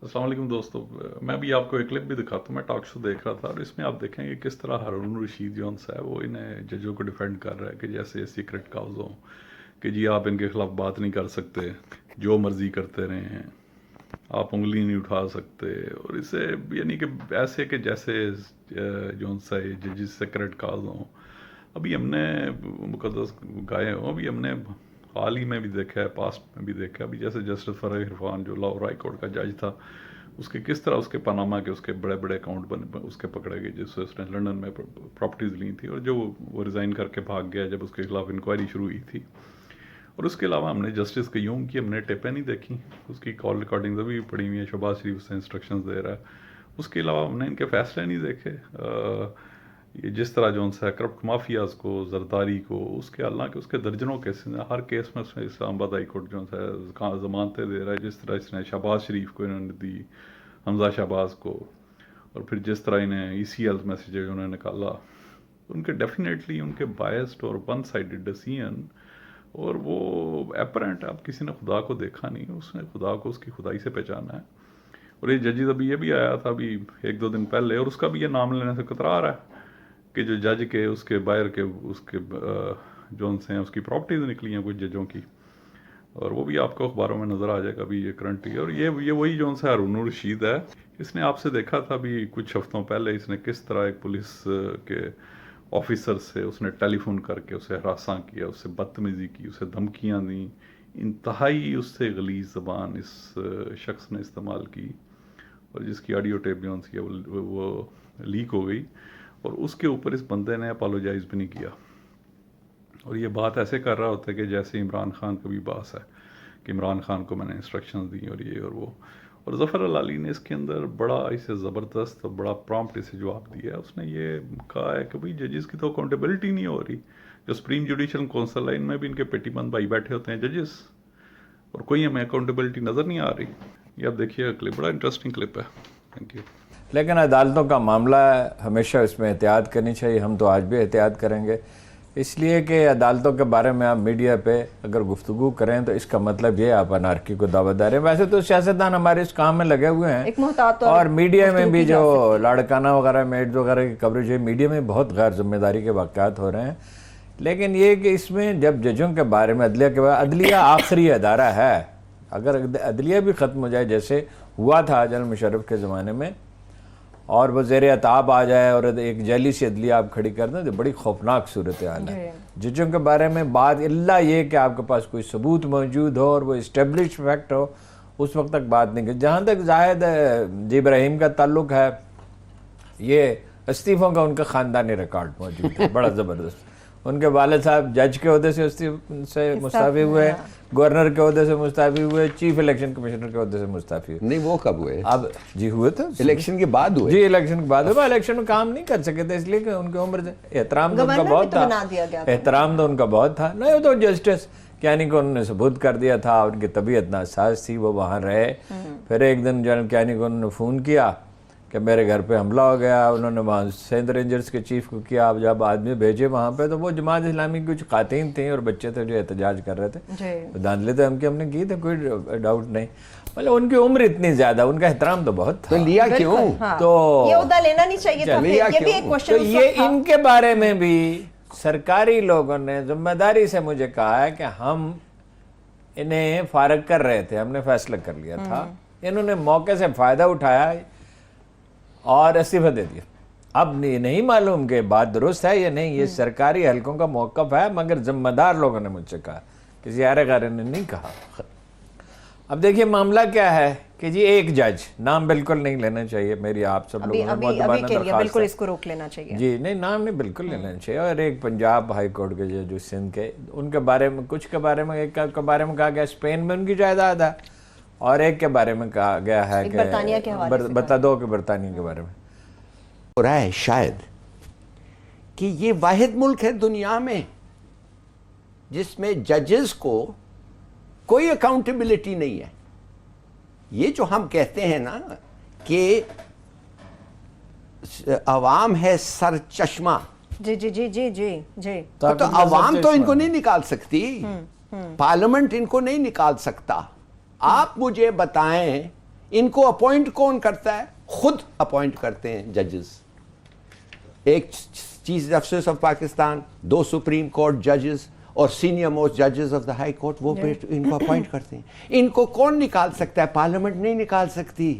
السلام علیکم دوستو، میں بھی آپ کو ایک کلپ بھی دکھاتا ہوں. میں ٹاک شو دیکھ رہا تھا اور اس میں آپ دیکھیں گے کس طرح ہارون رشید جو ہے وہ انہیں ججوں کو ڈیفینڈ کر رہا ہے کہ جیسے سیکرٹ کاؤز ہوں کہ جی آپ ان کے خلاف بات نہیں کر سکتے، جو مرضی کرتے رہے ہیں، آپ انگلی نہیں اٹھا سکتے. اور اسے یعنی کہ ایسے کہ جیسے جو ججز سیکرٹ کاؤز ہوں. ابھی ہم نے مقدس گائے ہوں، ابھی ہم نے حال ہی میں بھی دیکھا ہے، پاسٹ میں بھی دیکھا. ابھی جیسے جسٹس فرح عرفان جو لاہور ہائی کورٹ کا جج تھا، اس کے کس طرح اس کے پاناما کے اس کے بڑے بڑے اکاؤنٹ اس کے پکڑے گئے جس سے اس نے لنڈن میں پراپرٹیز لی تھی، اور جو وہ ریزائن کر کے بھاگ گیا جب اس کے خلاف انکوائری شروع ہوئی تھی. اور اس کے علاوہ ہم نے جسٹس قیوم کی ہم نے ٹیپیں نہیں دیکھی، اس کی کال ریکارڈنگز ابھی بھی پڑی ہوئی ہیں. شہباز شریف سے انسٹرکشنز دے رہا ہے. اس کے علاوہ ہم نے ان کے فیصلے نہیں دیکھے. یہ جس طرح جو ہے کرپٹ مافیاز کو، زرداری کو، اس کے اللہ کے اس کے درجنوں کیسز ہیں. ہر کیس میں اس میں اسلام آباد ہائی کورٹ جو ہے ضمانتیں دے رہا ہے. جس طرح اس نے شہباز شریف کو انہوں نے دی، حمزہ شہباز کو، اور پھر جس طرح انہیں ای سی ایل میسیجز انہوں نے نکالا، ان کے ڈیفینیٹلی ان کے بائسڈ اور ون سائیڈڈ ڈیسیژن. اور وہ اپرنٹ اب کسی نے خدا کو دیکھا نہیں، اس نے خدا کو اس کی خدائی سے پہچانا ہے. اور یہ ججز ابھی یہ بھی آیا تھا ابھی ایک دو دن پہلے، اور اس کا بھی یہ نام لینے سے کترا رہا ہے کہ جو جج کے اس کے باہر کے اس کے جو ہیں اس کی پراپرٹیز نکلی ہیں کچھ ججوں کی. اور وہ بھی آپ کو اخباروں میں نظر آ جائے گا ابھی یہ کرنٹلی. اور یہ وہی جو ہے ہارون رشید ہے. اس نے آپ سے دیکھا تھا ابھی کچھ ہفتوں پہلے اس نے کس طرح ایک پولیس کے آفیسر سے اس نے ٹیلی فون کر کے اسے ہراساں کیا، اس سے بدتمیزی کی، اسے دھمکیاں دیں. انتہائی اس سے غلیظ زبان اس شخص نے استعمال کی، اور جس کی آڈیو ٹیپ جو ہے وہ لیک ہو گئی. اور اس کے اوپر اس بندے نے اپالوجائز بھی نہیں کیا. اور یہ بات ایسے کر رہا ہوتا ہے کہ جیسے عمران خان کا بھی باس ہے کہ عمران خان کو میں نے انسٹرکشنز دی اور یہ اور وہ. اور ظفر العالی نے اس کے اندر بڑا اسے زبردست اور بڑا پرامپٹ اسے جواب دیا ہے. اس نے یہ کہا ہے کہ بھئی ججز کی تو اکاؤنٹیبلٹی نہیں ہو رہی. جو سپریم جوڈیشل کونسل ہے ان میں بھی ان کے پیٹی بند بھائی بیٹھے ہوتے ہیں ججز، اور کوئی ہمیں اکاؤنٹیبلٹی نظر نہیں آ رہی. یہ آپ دیکھیے کلپ، بڑا انٹرسٹنگ کلپ ہے. Thank you. لیکن عدالتوں کا معاملہ ہے، ہمیشہ اس میں احتیاط کرنی چاہیے. ہم تو آج بھی احتیاط کریں گے، اس لیے کہ عدالتوں کے بارے میں آپ میڈیا پہ اگر گفتگو کریں تو اس کا مطلب یہ آپ انارکی کو دعوت دے رہے ہیں. ویسے تو سیاستدان ہمارے اس کام میں لگے ہوئے ہیں، اور میڈیا میں بھی جو لاڑکانہ وغیرہ میڈ وغیرہ کی کوریج ہے، میڈیا میں بہت غیر ذمہ داری کے واقعات ہو رہے ہیں. لیکن یہ کہ اس میں جب ججوں کے بارے میں عدلیہ کے بارے، عدلیہ آخری ادارہ ہے. اگر عدلیہ بھی ختم ہو جائے جیسے ہوا تھا جنرل مشرف کے زمانے میں، اور وہ زیر عتاب آ جائے اور ایک جیلی سی عدلیہ آپ کھڑی کر دیں تو بڑی خوفناک صورتحال ہے. ججوں کے بارے میں بات اللہ یہ کہ آپ کے پاس کوئی ثبوت موجود ہو اور وہ اسٹیبلش فیکٹ ہو، اس وقت تک بات نہیں کی. جہاں تک زاہد جی ابراہیم کا تعلق ہے، یہ استعفوں کا ان کا خاندانی ریکارڈ موجود ہے بڑا زبردست. ان کے والد صاحب جج کے عہدے سے مستعفی ہوئے، گورنر کے عہدے سے مستعفی ہوئے، چیف الیکشن کمشنر کے عہدے سے مستعفی ہوئے. نہیں، وہ کب ہوئے؟ اب جی ہوئے تھے الیکشن کے بعد ہوئے. جی الیکشن کے بعد ہوئے. الیکشن میں کام نہیں کر سکے تھے اس لیے کہ ان کی عمر سے احترام تو ان کا بہت تھا، احترام تو ان کا بہت تھا. نہیں، وہ تو جسٹس کیانی کو انہوں نے ثبوت کر دیا تھا، ان کی طبیعت ناساز تھی، وہ وہاں رہے. پھر ایک دن جنرل کیانی کو انہوں نے فون کیا کہ میرے گھر پہ حملہ ہو گیا. انہوں نے وہاں سندھ رینجرز کے چیف کو کیا. اب جب آدمی بھیجے وہاں پہ تو وہ جماعت اسلامی کی کچھ خواتین تھیں اور بچے تھے جو احتجاج کر رہے تھے. دھاندلی تو ہم نے کی تھی، کوئی ڈاؤٹ نہیں. مطلب ان کی عمر اتنی زیادہ، ان کا احترام تو بہت تھا. تو لیا کیوں؟ تو یہ عہدہ لینا نہیں چاہیے تھا. یہ بھی ایک کوشچن. تو یہ ان کے بارے میں بھی سرکاری لوگوں نے ذمہ داری سے مجھے کہا ہے کہ ہم انہیں فارغ کر رہے تھے، ہم نے فیصلہ کر لیا تھا. انہوں نے موقع سے فائدہ اٹھایا اور استعفیٰ دے دیا. اب نہیں معلوم کہ بات درست ہے یا نہیں، یہ سرکاری حلقوں کا موقف ہے، مگر ذمہ دار لوگوں نے مجھ سے کہا، کسی آرے غارے نے نہیں کہا. اب دیکھیے معاملہ کیا ہے کہ جی ایک جج، نام بالکل نہیں لینا چاہیے، میری آپ سب لوگوں نے مؤدبانہ درخواست ہے، بالکل اس کو روک لینا چاہیے. جی نہیں، نام نہیں بالکل لینا چاہیے. اور ایک پنجاب ہائی کورٹ کے جو سندھ کے، ان کے بارے میں کچھ کے بارے میں، ایک کے بارے میں کہا گیا اسپین میں ان کی جائیداد ہے، اور ایک کے بارے میں کہا گیا ہے کہ بتا دو کہ برطانیہ کے بارے میں ہو رہا ہے. شاید کہ یہ واحد ملک ہے دنیا میں جس میں ججز کو کوئی اکاؤنٹیبلٹی نہیں ہے. یہ جو ہم کہتے ہیں نا کہ عوام ہے سر چشمہ، جی جی جی جی جی جی، تو عوام تو ان کو نہیں نکال سکتی، پارلیمنٹ ان کو نہیں نکال سکتا. آپ مجھے بتائیں ان کو اپوائنٹ کون کرتا ہے؟ خود اپوائنٹ کرتے ہیں ججز. ایک chief justice of Pakistan, 2 supreme court ججز اور سینئر موسٹ ججز آف دا ہائی کورٹ, وہ ان کو اپوائنٹ کرتے ہیں. ان کو کون نکال سکتا ہے؟ پارلیمنٹ نہیں نکال سکتی,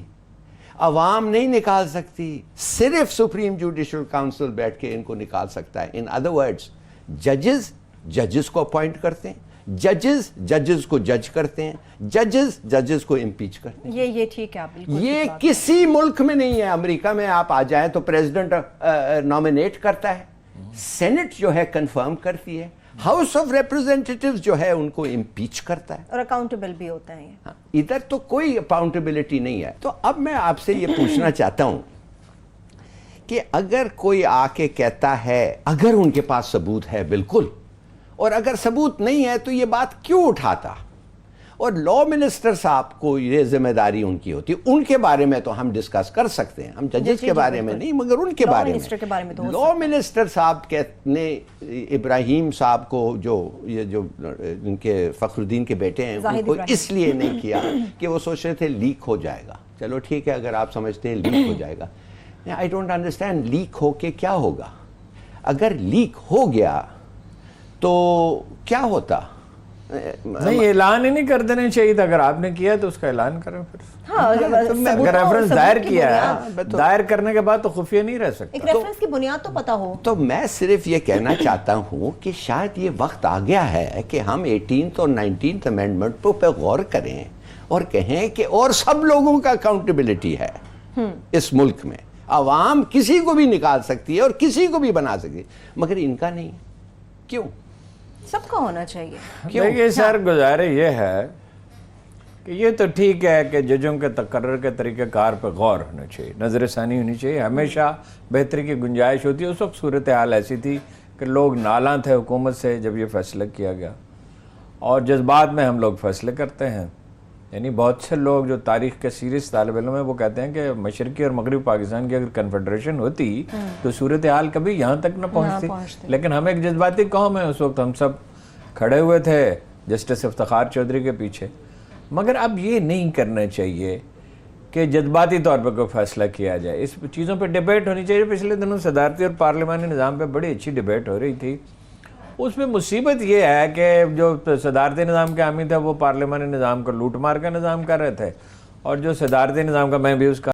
عوام نہیں نکال سکتی, صرف سپریم جوڈیشل کاؤنسل بیٹھ کے ان کو نکال سکتا ہے. ان ادر ورڈز ججز کو اپوائنٹ کرتے ہیں, ججز کو جج کرتے ہیں, ججز کو امپیچ کرتے ہیں. یہ ٹھیک ہے, آپ بالکل یہ کسی ملک میں نہیں ہے. امریکہ میں آپ آ جائیں تو پریزیڈنٹ نامینیٹ کرتا ہے, سینٹ جو ہے کنفرم کرتی ہے, ہاؤس آف ریپرزینٹیٹیوز جو ہے ان کو امپیچ کرتا ہے, اور اکاؤنٹیبل بھی ہوتا ہے. ادھر تو کوئی اکاؤنٹیبلٹی نہیں ہے. تو اب میں آپ سے یہ پوچھنا چاہتا ہوں کہ اگر کوئی آ کے کہتا ہے, اگر ان کے پاس ثبوت ہے بالکل, اور اگر ثبوت نہیں ہے تو یہ بات کیوں اٹھاتا؟ اور لا منسٹر صاحب کو یہ ذمہ داری ان کی ہوتی ہے. ان کے بارے میں تو ہم ڈسکس کر سکتے ہیں, ہم ججز کے بارے میں نہیں, مگر ان کے بارے میں لا منسٹر صاحب نے ابراہیم صاحب کو, جو ان کے فخر الدین کے بیٹے ہیں, ان کو اس لیے نہیں کیا کہ وہ سوچ رہے تھے لیک ہو جائے گا. چلو ٹھیک ہے, اگر آپ سمجھتے ہیں لیک ہو جائے گا. آئی ڈونٹ انڈرسٹینڈ, لیک ہو کے کیا ہوگا؟ اگر لیک ہو گیا تو کیا ہوتا؟ نہیں, اعلان ہی نہیں کر دینا چاہیے تھا. اگر آپ نے کیا تو اس کا اعلان کریں. پھر اگر ریفرنس دائر کیا ہے, دائر کرنے کے بعد تو خفیہ نہیں رہ سکتا. ایک ریفرنس کی بنیاد تو پتہ ہو. تو میں صرف یہ کہنا چاہتا ہوں کہ شاید یہ وقت آ گیا ہے کہ ہم 18th اور 19th امینڈمنٹ پہ غور کریں اور کہیں کہ اور سب لوگوں کا اکاؤنٹیبلٹی ہے اس ملک میں. عوام کسی کو بھی نکال سکتی ہے اور کسی کو بھی بنا سکتی ہے, مگر ان کا نہیں. کیوں؟ سب کا ہونا چاہیے. دیکھیے سر, گزارے یہ ہے کہ یہ تو ٹھیک ہے کہ ججوں کے تقرر کے طریقہ کار پہ غور ہونا چاہیے, نظر ثانی ہونی چاہیے, ہمیشہ بہتری کی گنجائش ہوتی ہے. اس وقت صورتحال ایسی تھی کہ لوگ نالاں تھے حکومت سے جب یہ فیصلہ کیا گیا, اور جذبات میں ہم لوگ فیصلے کرتے ہیں. یعنی بہت سے لوگ جو تاریخ کے سیریس طالب علم ہیں وہ کہتے ہیں کہ مشرقی اور مغربی پاکستان کی اگر کنفیڈریشن ہوتی تو صورتحال کبھی یہاں تک نہ پہنچتی. لیکن ہم ایک جذباتی قوم ہے, اس وقت ہم سب کھڑے ہوئے تھے جسٹس افتخار چودھری کے پیچھے. مگر اب یہ نہیں کرنا چاہیے کہ جذباتی طور پہ کوئی فیصلہ کیا جائے. اس چیزوں پہ ڈیبیٹ ہونی چاہیے. پچھلے دنوں صدارتی اور پارلیمانی نظام پہ بڑی اچھی ڈیبیٹ ہو رہی تھی. اس میں مصیبت یہ ہے کہ جو صدارتی نظام کے حامی تھے وہ پارلیمانی نظام کو لوٹ مار کا نظام کر رہے تھے, اور جو صدارتی نظام کا, میں بھی اس کا